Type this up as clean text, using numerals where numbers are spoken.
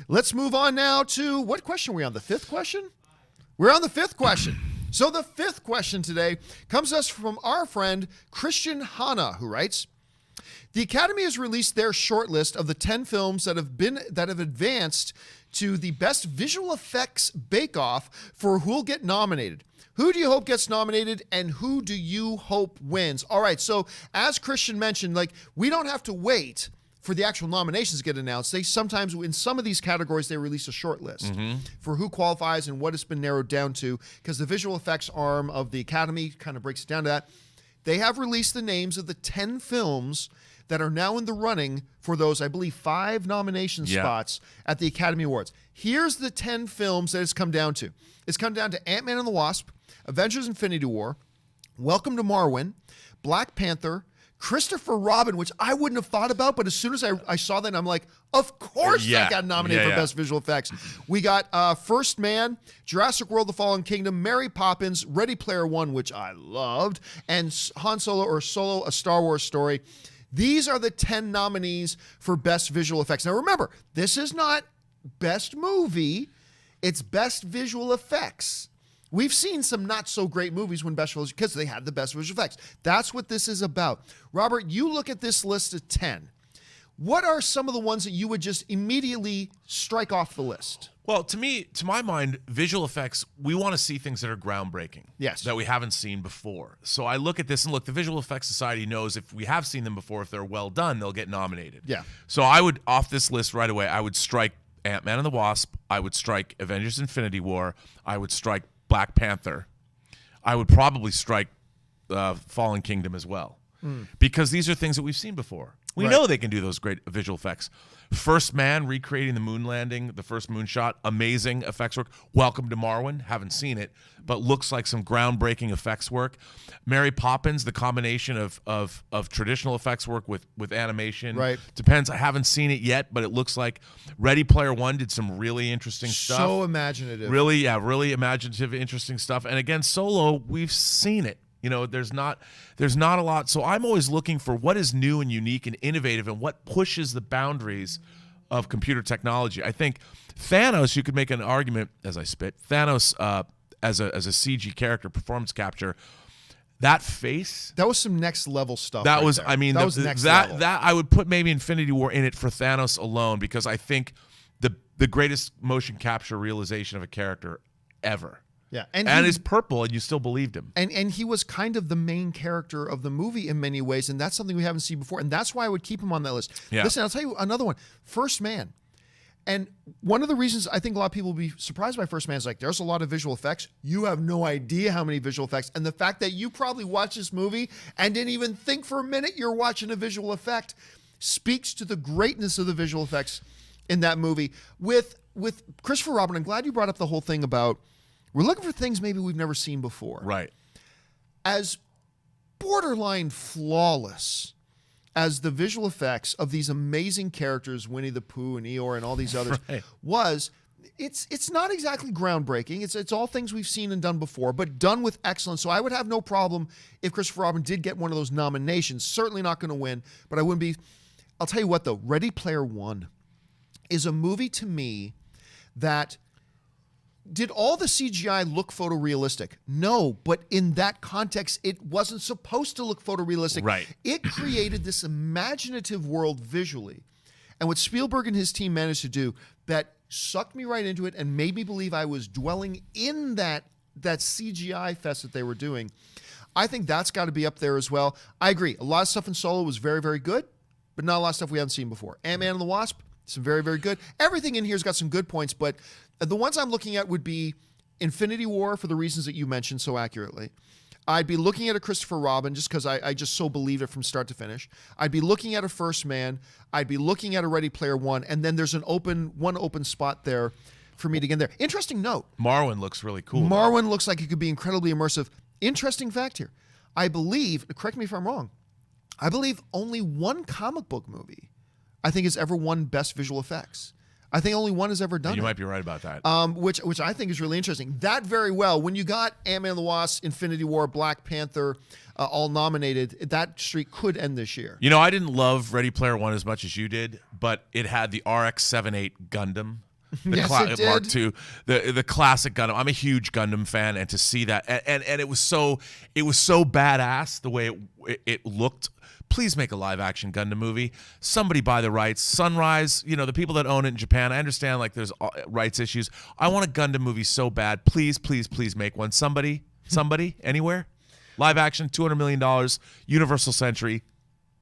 let's move on now to what question are we on? The fifth question? We're on the fifth question. So the fifth question today comes to us from our friend Christian Hanna, who writes, the Academy has released their shortlist of the 10 films that have advanced to the Best Visual Effects Bake-Off for who'll get nominated. Who do you hope gets nominated, and who do you hope wins? All right, so as Christian mentioned, like, we don't have to wait for the actual nominations to get announced. They sometimes, in some of these categories, they release a short list for who qualifies and what it's been narrowed down to, because the visual effects arm of the Academy kind of breaks it down to that. They have released the names of the 10 films that are now in the running for those, I believe, 5 nomination spots at the Academy Awards. Here's the 10 films that it's come down to. It's come down to Ant-Man and the Wasp, Avengers Infinity War, Welcome to Marwen, Black Panther, Christopher Robin, which I wouldn't have thought about, but as soon as I saw that, I'm like, of course I got nominated for Best Visual Effects. We got First Man, Jurassic World: The Fallen Kingdom, Mary Poppins, Ready Player One, which I loved, and Han Solo or Solo, A Star Wars Story. These are the 10 nominees for Best Visual Effects. Now remember, this is not Best Movie, it's Best Visual Effects. We've seen some not so great movies when Best Visual, because they had the Best Visual Effects. That's what this is about. Robert, you look at this list of 10. What are some of the ones that you would just immediately strike off the list? Well, to my mind, visual effects, we want to see things that are groundbreaking. Yes. That we haven't seen before. So I look at this and look, the Visual Effects Society knows if we have seen them before, if they're well done, they'll get nominated. Yeah. So I would, off this list right away, I would strike Ant-Man and the Wasp. I would strike Avengers Infinity War. I would strike Black Panther. I would probably strike Fallen Kingdom as well. Because these are things that we've seen before. We know they can do those great visual effects. First Man, recreating the moon landing, the first moonshot, amazing effects work. Welcome to Marwen, haven't seen it, but looks like some groundbreaking effects work. Mary Poppins, the combination of traditional effects work with animation. Right. Depends, I haven't seen it yet, but it looks like Ready Player One did some really interesting stuff. So imaginative. Really imaginative, interesting stuff. And again, Solo, we've seen it. You know, there's not a lot. So I'm always looking for what is new and unique and innovative and what pushes the boundaries of computer technology. I think Thanos, you could make an argument, as I spit, Thanos as a CG character, performance capture, that face. That was some next level stuff. That right was, there. I mean, that was next level. That I would put maybe Infinity War in it for Thanos alone, because I think the greatest motion capture realization of a character ever. Yeah, and it's purple, and you still believed him. And he was kind of the main character of the movie in many ways, and that's something we haven't seen before, and that's why I would keep him on that list. Yeah. Listen, I'll tell you another one, First Man. And one of the reasons I think a lot of people will be surprised by First Man is like, there's a lot of visual effects. You have no idea how many visual effects. And the fact that you probably watched this movie and didn't even think for a minute you're watching a visual effect speaks to the greatness of the visual effects in that movie. With Christopher Robin, I'm glad you brought up the whole thing about we're looking for things maybe we've never seen before. Right. As borderline flawless as the visual effects of these amazing characters, Winnie the Pooh and Eeyore and all these others, was, it's not exactly groundbreaking. It's all things we've seen and done before, but done with excellence. So I would have no problem if Christopher Robin did get one of those nominations. Certainly not going to win, but I wouldn't be. I'll tell you what, though. Ready Player One is a movie to me that... Did all the CGI look photorealistic? No, but in that context, it wasn't supposed to look photorealistic. Right. It created this imaginative world visually. And what Spielberg and his team managed to do, that sucked me right into it and made me believe I was dwelling in that CGI fest that they were doing. I think that's got to be up there as well. I agree. A lot of stuff in Solo was very, very good, but not a lot of stuff we haven't seen before. Ant-Man and the Wasp, some very, very good. Everything in here's got some good points, but the ones I'm looking at would be Infinity War for the reasons that you mentioned so accurately. I'd be looking at a Christopher Robin just because I just so believe it from start to finish. I'd be looking at a First Man. I'd be looking at a Ready Player One, and then there's one open spot there for me to get in there. Interesting note. Marwen looks really cool. Marwen looks like it could be incredibly immersive. Interesting fact here. I believe, correct me if I'm wrong, I believe only one comic book movie I think has ever won Best Visual Effects. I think only one has ever done You it. might be right about that. Which I think is really interesting. That very well, when you got Ant-Man and the Wasp, Infinity War, Black Panther, all nominated, that streak could end this year. You know, I didn't love Ready Player One as much as you did, but it had the RX-78 Gundam. Yes, it did. Mark II, the classic Gundam. I'm a huge Gundam fan, and to see that, and it was so badass the way it looked. Please make a live action Gundam movie. Somebody buy the rights. Sunrise, the people that own it in Japan. I understand like there's rights issues. I want a Gundam movie so bad. Please, please, please make one. Somebody, anywhere. Live action, $200 million, Universal Century.